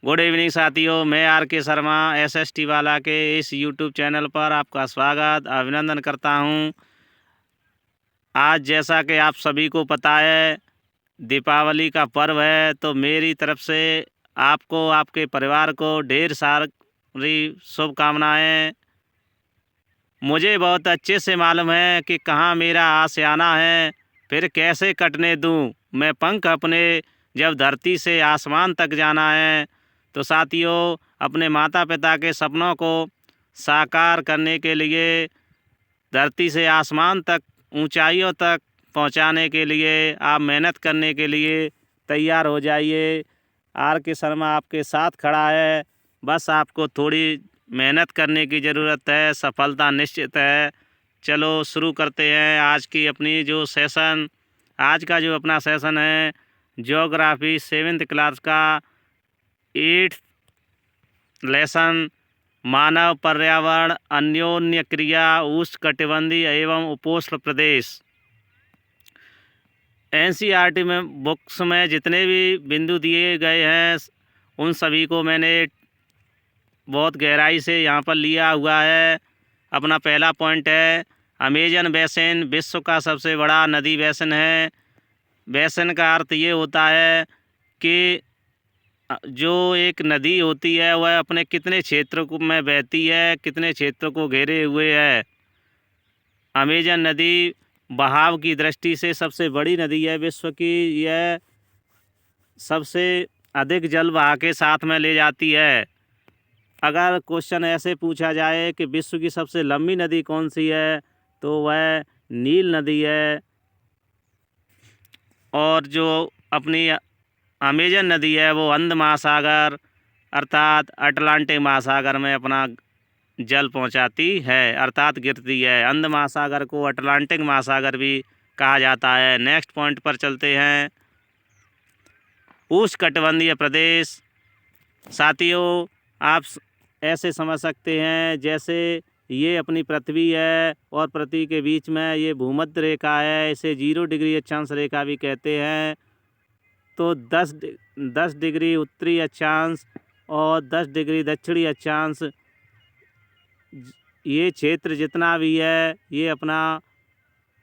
Good evening साथियों, मैं are के शर्मा एसएसटी वाला के इस यूट्यूब चैनल पर आपका स्वागत अभिनंदन करता हूं। आज जैसा कि आप सभी को पता है, दीपावली का पर्व है, तो मेरी तरफ से आपको, आपके परिवार को ढेर सारी शुभकामनाएं। मुझे बहुत अच्छे से मालूम है कि कहाँ मेरा आशियाना है, फिर कैसे कटने दूं मैं पंख अपने, जब धरती से आसमान तक जाना है। तो साथियों, अपने माता पिता के सपनों को साकार करने के लिए, धरती से आसमान तक, ऊंचाइयों तक पहुंचाने के लिए आप मेहनत करने के लिए तैयार हो जाइए। आर के शर्मा आपके साथ खड़ा है, बस आपको थोड़ी मेहनत करने की ज़रूरत है, सफलता निश्चित है। चलो शुरू करते हैं आज की अपनी जो सेशन। आज का जो अपना सेशन है ज्योग्राफी 7th क्लास का 8th लेसन, मानव पर्यावरण अन्योन्य क्रिया उष्णकटिबंधीय एवं उपोष्ण प्रदेश। एनसीईआरटी में बुक्स में जितने भी बिंदु दिए गए हैं उन सभी को मैंने बहुत गहराई से यहाँ पर लिया हुआ है। अपना पहला पॉइंट है, अमेजन बेसिन विश्व का सबसे बड़ा नदी बेसिन है। बेसिन का अर्थ ये होता है कि जो एक नदी होती है वह अपने कितने क्षेत्र को में बहती है, कितने क्षेत्र को घेरे हुए है। अमेजन नदी बहाव की दृष्टि से सबसे बड़ी नदी है विश्व की। यह सबसे अधिक जल बहा के साथ में ले जाती है। अगर क्वेश्चन ऐसे पूछा जाए कि विश्व की सबसे लंबी नदी कौन सी है, तो वह नील नदी है। और जो अपनी अमेजन नदी है वो अंध महासागर अर्थात अटलांटिक महासागर में अपना जल पहुंचाती है, अर्थात गिरती है। अंध महासागर को अटलांटिक महासागर भी कहा जाता है। नेक्स्ट पॉइंट पर चलते हैं, उष्णकटिबंधीय प्रदेश। साथियों, आप ऐसे समझ सकते हैं जैसे ये अपनी पृथ्वी है और पृथ्वी के बीच में ये भूमध्य रेखा है, इसे 0 डिग्री अक्षांश रेखा भी कहते हैं। तो 10 डिग्री उत्तरी अक्षांश और 10 डिग्री दक्षिणी अक्षांश, ये क्षेत्र जितना भी है ये अपना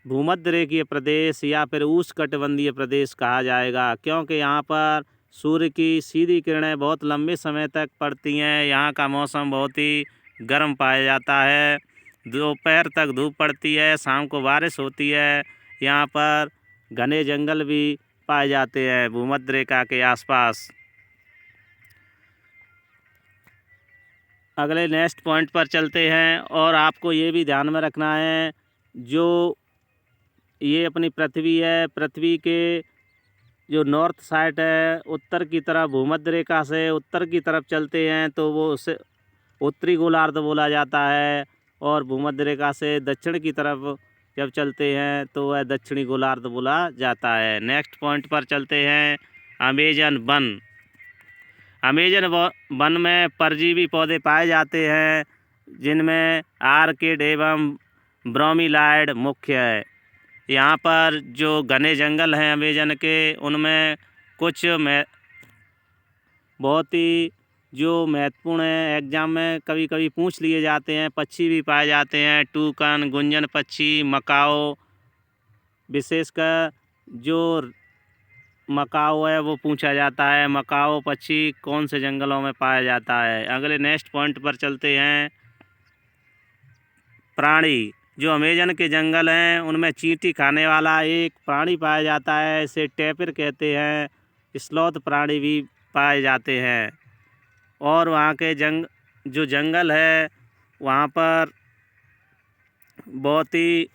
भूमध्य रेखीय प्रदेश या फिर उष्णकटिबंधीय प्रदेश कहा जाएगा, क्योंकि यहाँ पर सूर्य की सीधी किरणें बहुत लंबे समय तक पड़ती हैं। यहाँ का मौसम बहुत ही गर्म पाया जाता है। दोपहर तक धूप पड़ती है, शाम को बारिश होती है। यहाँ पर घने जंगल भी पाए जाते हैं भूमध्य रेखा के आसपास। अगले नेक्स्ट पॉइंट पर चलते हैं, और आपको ये भी ध्यान में रखना है, जो ये अपनी पृथ्वी है, पृथ्वी के जो नॉर्थ साइड है, उत्तर की तरफ भूमध्य रेखा से उत्तर की तरफ चलते हैं तो वो उसे उत्तरी गोलार्ध बोला जाता है, और भूमध्य रेखा से दक्षिण की तरफ जब चलते हैं तो वह दक्षिणी गोलार्ध बोला जाता है। नेक्स्ट पॉइंट पर चलते हैं, अमेजन वन। अमेजन वन में परजीवी पौधे पाए जाते हैं, जिनमें आर्किड एवं ब्रोमीलाइड मुख्य है। यहाँ पर जो घने जंगल हैं अमेजन के, उनमें कुछ बहुत ही जो महत्वपूर्ण है, एग्जाम में कभी कभी पूछ लिए जाते हैं, पक्षी भी पाए जाते हैं। टूकन, गुंजन पक्षी, मकाओ, विशेषकर जो मकाओ है वो पूछा जाता है। मकाओ पक्षी कौन से जंगलों में पाया जाता है। अगले नेक्स्ट पॉइंट पर चलते हैं, प्राणी। जो अमेजन के जंगल हैं उनमें चींटी खाने वाला एक प्राणी पाया जाता है, इसे टैपिर कहते हैं। स्लॉथ प्राणी भी पाए जाते हैं। और वहाँ के जो जंगल है वहाँ पर बहुत ही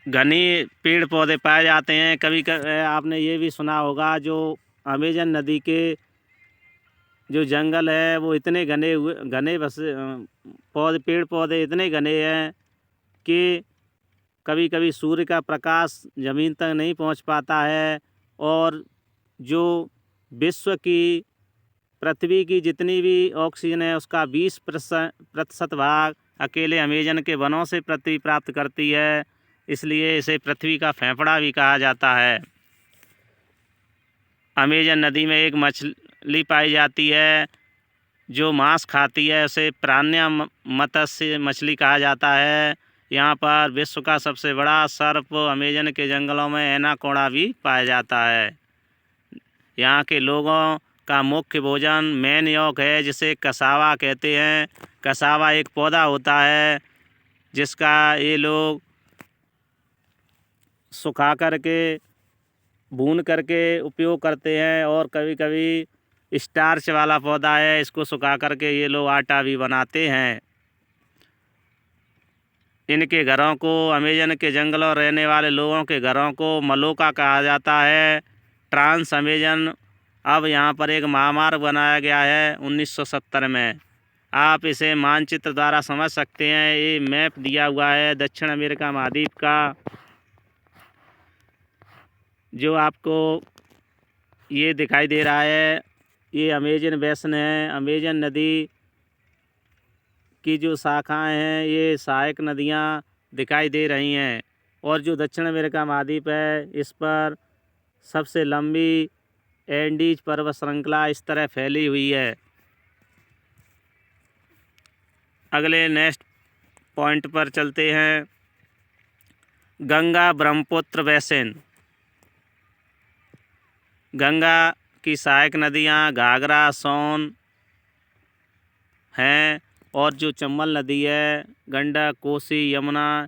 घने पेड़ पौधे पाए जाते हैं। कभी आपने ये भी सुना होगा, जो अमेजन नदी के जो जंगल है वो इतने घने पेड़ पौधे इतने घने हैं कि कभी कभी सूर्य का प्रकाश ज़मीन तक नहीं पहुंच पाता है। और जो विश्व की, पृथ्वी की जितनी भी ऑक्सीजन है उसका 20% भाग अकेले अमेजन के वनों से पृथ्वी प्राप्त करती है, इसलिए इसे पृथ्वी का फेफड़ा भी कहा जाता है। अमेजन नदी में एक मछली पाई जाती है जो मांस खाती है, उसे प्राण्य मत्स्य मछली कहा जाता है। यहाँ पर विश्व का सबसे बड़ा सर्प अमेजन के जंगलों में एनाकोंडा भी पाया जाता है। यहाँ के लोगों का मुख्य भोजन मैनयोक है, जिसे कसावा कहते हैं। कसावा एक पौधा होता है जिसका ये लोग सुखा करके भून करके उपयोग करते हैं, और कभी कभी स्टार्च वाला पौधा है, इसको सुखा करके ये लोग आटा भी बनाते हैं। इनके घरों को, अमेजन के जंगलों रहने वाले लोगों के घरों को मलोका कहा जाता है। ट्रांस अमेजन अब यहाँ पर एक महामार्ग बनाया गया है 1970 में। आप इसे मानचित्र द्वारा समझ सकते हैं। ये मैप दिया हुआ है दक्षिण अमेरिका महाद्वीप का, जो आपको ये दिखाई दे रहा है। ये अमेजन बेसिन है। अमेजन नदी की जो शाखाएं हैं, ये सहायक नदियाँ दिखाई दे रही हैं। और जो दक्षिण अमेरिका महाद्वीप है, इस पर सबसे लंबी एंडीज पर्वत श्रृंखला इस तरह फैली हुई है। अगले नेक्स्ट पॉइंट पर चलते हैं। गंगा ब्रह्मपुत्र बेसिन। गंगा की सहायक नदियाँ घाघरा, सोन हैं, और जो चंबल नदी है, गंडक, कोसी, यमुना।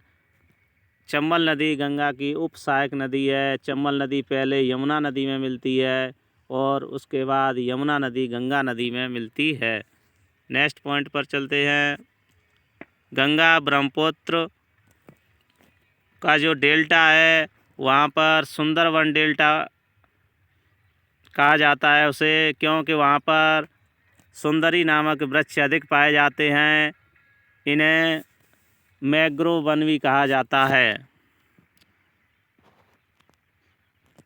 चंबल नदी गंगा की उप सहायक नदी है। चंबल नदी पहले यमुना नदी में मिलती है, और उसके बाद यमुना नदी गंगा नदी में मिलती है। नेक्स्ट पॉइंट पर चलते हैं। गंगा ब्रह्मपुत्र का जो डेल्टा है, वहाँ पर सुंदरवन डेल्टा कहा जाता है उसे, क्योंकि वहाँ पर सुंदरी नामक वृक्ष अधिक पाए जाते हैं। इन्हें मैंग्रोव वन भी कहा जाता है।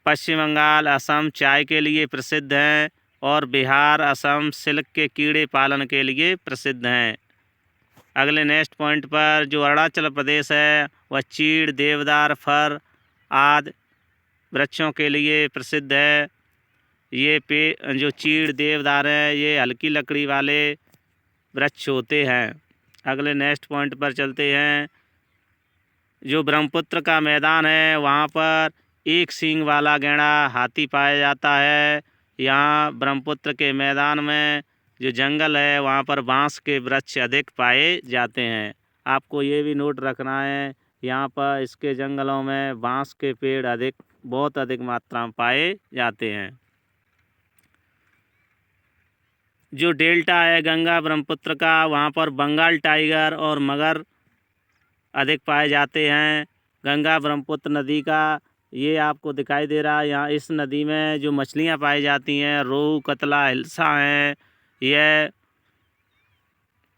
पश्चिम बंगाल, असम चाय के लिए प्रसिद्ध हैं, और बिहार, असम सिल्क के कीड़े पालन के लिए प्रसिद्ध हैं। अगले नेक्स्ट पॉइंट पर जो अरुणाचल प्रदेश है, वह चीड़, देवदार, फर आदि वृक्षों के लिए प्रसिद्ध है। ये जो चीड़, देवदार है, ये हल्की लकड़ी वाले वृक्ष होते हैं। अगले नेक्स्ट पॉइंट पर चलते हैं। जो ब्रह्मपुत्र का मैदान है, वहाँ पर एक सींग वाला गैंडा हाथी पाया जाता है। यहाँ ब्रह्मपुत्र के मैदान में जो जंगल है, वहाँ पर बांस के वृक्ष अधिक पाए जाते हैं। आपको ये भी नोट रखना है, यहाँ पर इसके जंगलों में बांस के पेड़ बहुत अधिक मात्रा में पाए जाते हैं। जो डेल्टा है गंगा ब्रह्मपुत्र का, वहाँ पर बंगाल टाइगर और मगर अधिक पाए जाते हैं। गंगा ब्रह्मपुत्र नदी का ये आपको दिखाई दे रहा है। यहाँ इस नदी में जो मछलियाँ पाई जाती हैं, रोहू, कतला, हिल्सा हैं। यह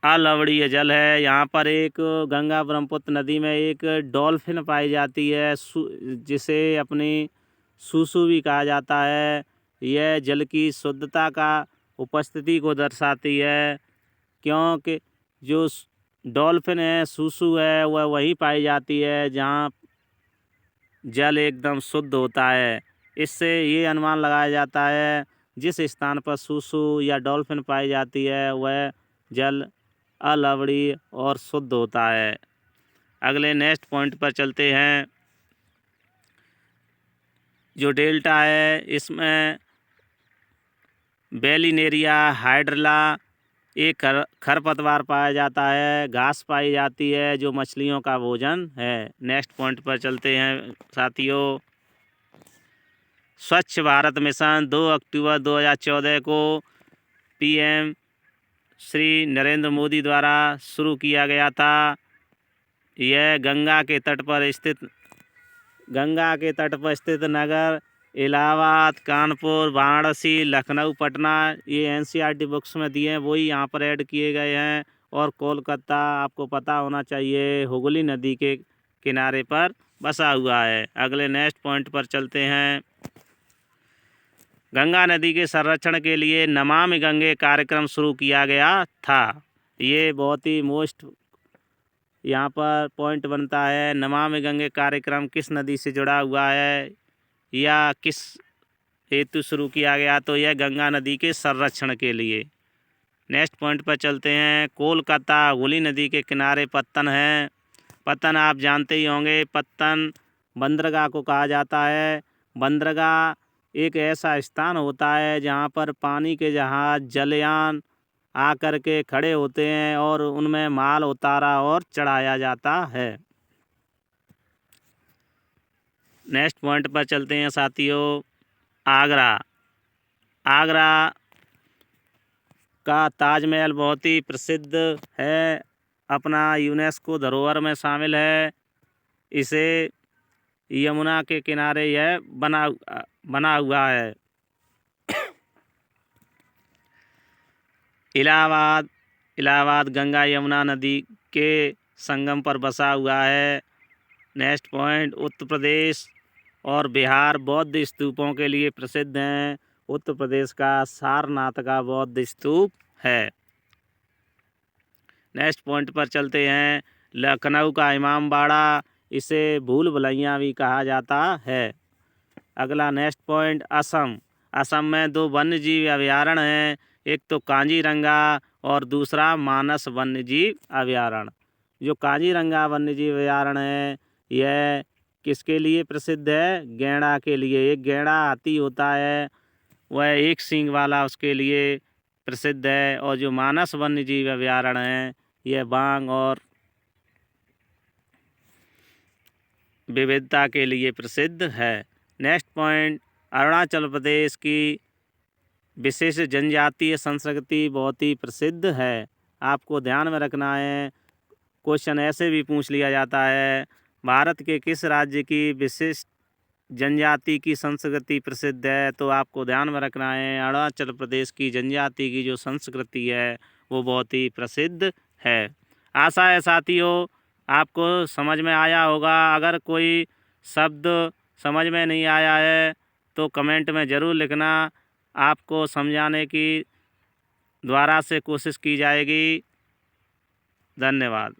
अलवणीय जल है। यहाँ पर एक गंगा ब्रह्मपुत्र नदी में एक डॉल्फिन पाई जाती है, जिसे अपनी सूसू भी कहा जाता है। यह जल की शुद्धता का उपस्थिति को दर्शाती है, क्योंकि जो डॉल्फिन है, सूसू है, वह वहीं पाई जाती है जहाँ जल एकदम शुद्ध होता है। इससे ये अनुमान लगाया जाता है, जिस स्थान पर सूसू या डॉल्फिन पाई जाती है, वह जल अलवणीय और शुद्ध होता है। अगले नेक्स्ट पॉइंट पर चलते हैं। जो डेल्टा है, इसमें बेलिनेरिया हाइड्रला एक खरपतवार पाया जाता है, घास पाई जाती है, जो मछलियों का भोजन है। नेक्स्ट पॉइंट पर चलते हैं साथियों। स्वच्छ भारत मिशन 2 अक्टूबर 2014 को पीएम श्री नरेंद्र मोदी द्वारा शुरू किया गया था। यह गंगा के तट पर स्थित नगर इलाहाबाद, कानपुर, वाराणसी, लखनऊ, पटना, ये एनसीईआरटी बुक्स में दिए हैं, वही यहाँ पर ऐड किए गए हैं। और कोलकाता आपको पता होना चाहिए, हुगली नदी के किनारे पर बसा हुआ है। अगले नेक्स्ट पॉइंट पर चलते हैं। गंगा नदी के संरक्षण के लिए नमामि गंगे कार्यक्रम शुरू किया गया था। ये बहुत ही मोस्ट यहाँ पर पॉइंट बनता है। नमामि गंगे कार्यक्रम किस नदी से जुड़ा हुआ है, या किस हेतु शुरू किया गया, तो यह गंगा नदी के संरक्षण के लिए। नेक्स्ट पॉइंट पर चलते हैं। कोलकाता हुगली नदी के किनारे पत्तन है। पत्तन आप जानते ही होंगे, पत्तन बंदरगाह को कहा जाता है। बंदरगाह एक ऐसा स्थान होता है जहाँ पर पानी के जहाज, जलयान आकर के खड़े होते हैं और उनमें माल उतारा और चढ़ाया जाता है। नेक्स्ट पॉइंट पर चलते हैं साथियों। आगरा। आगरा का ताजमहल बहुत ही प्रसिद्ध है, अपना यूनेस्को धरोहर में शामिल है। इसे यमुना के किनारे यह बना हुआ है। इलाहाबाद। इलाहाबाद गंगा यमुना नदी के संगम पर बसा हुआ है। Next point. उत्तर प्रदेश और बिहार बौद्ध स्तूपों के लिए प्रसिद्ध हैं। उत्तर प्रदेश का सारनाथ का बौद्ध स्तूप है। नेक्स्ट पॉइंट पर चलते हैं। लखनऊ का इमामबाड़ा, इसे भूल भुलैया भी कहा जाता है। अगला नेक्स्ट पॉइंट। असम। असम में 2 वन्यजीव अभयारण्य हैं, एक तो काजीरंगा और दूसरा मानस वन्यजीव अभयारण्य। जो काजीरंगा वन्यजीव अभयारण्य है यह किसके लिए प्रसिद्ध है? गैंडा के लिए। एक गैंडा हाथी होता है, वह एक सींग वाला, उसके लिए प्रसिद्ध है। और जो मानस वन्यजीव अभयारण्य है यह बाघ और विविधता के लिए प्रसिद्ध है। Next point. अरुणाचल प्रदेश की विशेष जनजातीय संस्कृति बहुत ही प्रसिद्ध है, आपको ध्यान में रखना है। क्वेश्चन ऐसे भी पूछ लिया जाता है, भारत के किस राज्य की विशिष्ट जनजाति की संस्कृति प्रसिद्ध है? तो आपको ध्यान में रखना है अरुणाचल प्रदेश की जनजाति की जो संस्कृति है वो बहुत ही प्रसिद्ध है। आशा है साथियों आपको समझ में आया होगा। अगर कोई शब्द समझ में नहीं आया है तो कमेंट में ज़रूर लिखना, आपको समझाने की द्वारा से कोशिश की जाएगी। धन्यवाद।